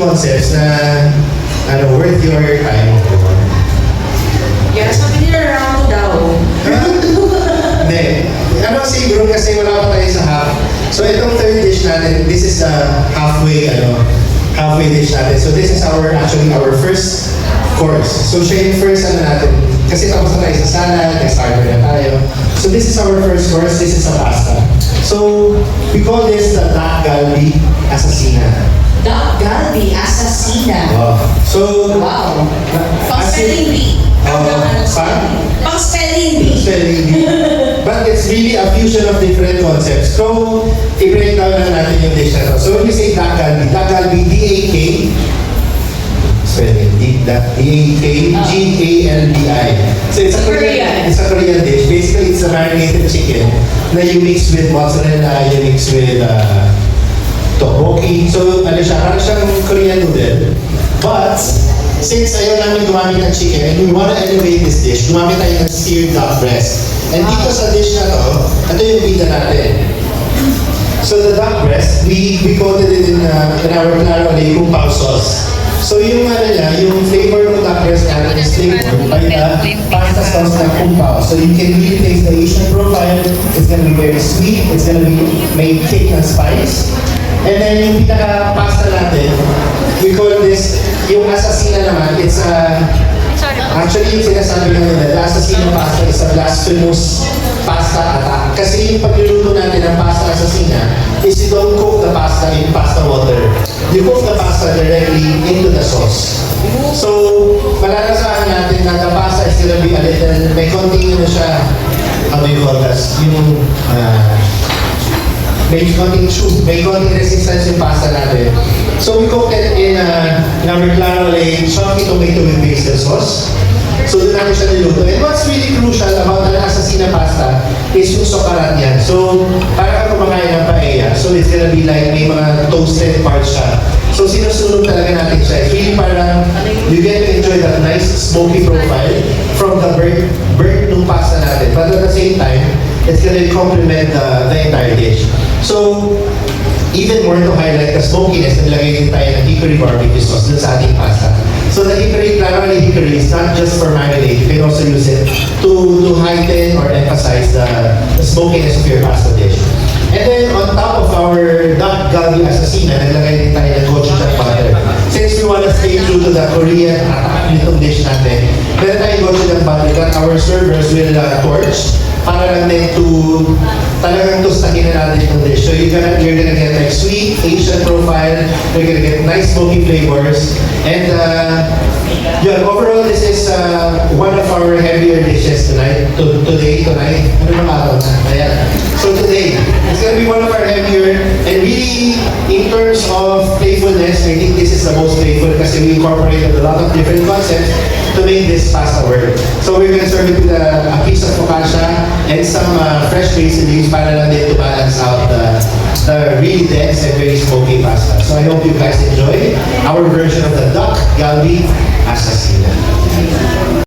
concepts na worth your time. Yeah, sabi nila round daw. Hindi. Siguro kasi wala pa tayo sa half. So itong third dish natin, this is the halfway dish natin. So this is actually our first course. So siya yung first natin. Kasi tapos na tayo sa salad, nag-starter na tayo. So this is our first course, this is a pasta. So we call this the Dak Galbi Assassina. Dak Galbi Assassina. Wow. So, Wow. Pang spelling bee. Pang spelling bee. Spelling bee. But it's really a fusion of different concepts. So, i-break down lang natin yung dish na to. So when you say Dak Galbi, D-A-K, spelling, D-A-K-G-A-L-B-I. So it's a Korean dish. Basically, it's a marinated chicken na you mix with mozzarella, you mix with tteokbokki. So, parang siyang Korean noodle. But, since ayaw namin gumamit ng chicken and we want to elevate this dish, gumamit tayo ng seared duck breast. And dito sa dish na to, ito yung bida natin. So the duck breast, we coated it in our Claro Lei Kung Pao sauce. So yung yung flavor ng duck breast natin is flavored by the pasta sauce ng Kung Pao. So you can really taste the Asian profile. It's gonna be very sweet. It's gonna be made thick and spice. And then yung pinaka-pasta natin, we call this, yung assassina naman, it's actually yung sinasabi ng nila, the assassina pasta is a blasphemous pasta attack. Kasi yung pagluluto natin ng pasta assassina is you don't cook the pasta in pasta water. You cook the pasta directly into the sauce. So, malalasahan natin na the pasta is gonna be a little, may konting siya, how do you call this? Yung, may konting resistance yung pasta natin. So we cooked it in our Claro Lei chunky tomato with basil sauce. So doon natin siya niluto. And what's really crucial about the assassina pasta is yung sokarat yan. So para kang kumakain ng paella. So it's gonna be like may mga toasted parts siya. So sinusunog talaga natin siya. It's really parang you get to enjoy that nice smoky profile from the burnt nung pasta natin. But at the same time, it's gonna complement the entire dish. So, even more to highlight the smokiness, nilagay din tayo ng hickory barbecue sauce dun sa ating pasta. So the hickory, primarily hickory, is not just for marinade. You can also use it to heighten or emphasize the smokiness of your pasta dish. And then on top of our Dak Galbi Assassina, naglagay din tayo ng gochujang butter. Since we want to stay true to the Korean nitong dish natin, meron tayong gochujang butter that our servers will torch para lang din to talagang tustakin na natin itong dish. So you're gonna get like sweet Asian profile, you're gonna get nice smoky flavors, and overall this is one of our heavier dishes tonight. Tonight, ano bang araw na? Ayan. So today, it's gonna be one of our heavier, and really in terms of playfulness, I think this is the most playful kasi we incorporated a lot of different concepts to make this pasta work. So we're gonna serve it with a piece of focaccia and some fresh basil leaves para lang din to balance out the really dense and very smoky pasta. So I hope you guys enjoy our version of the Dak Galbi Assassina.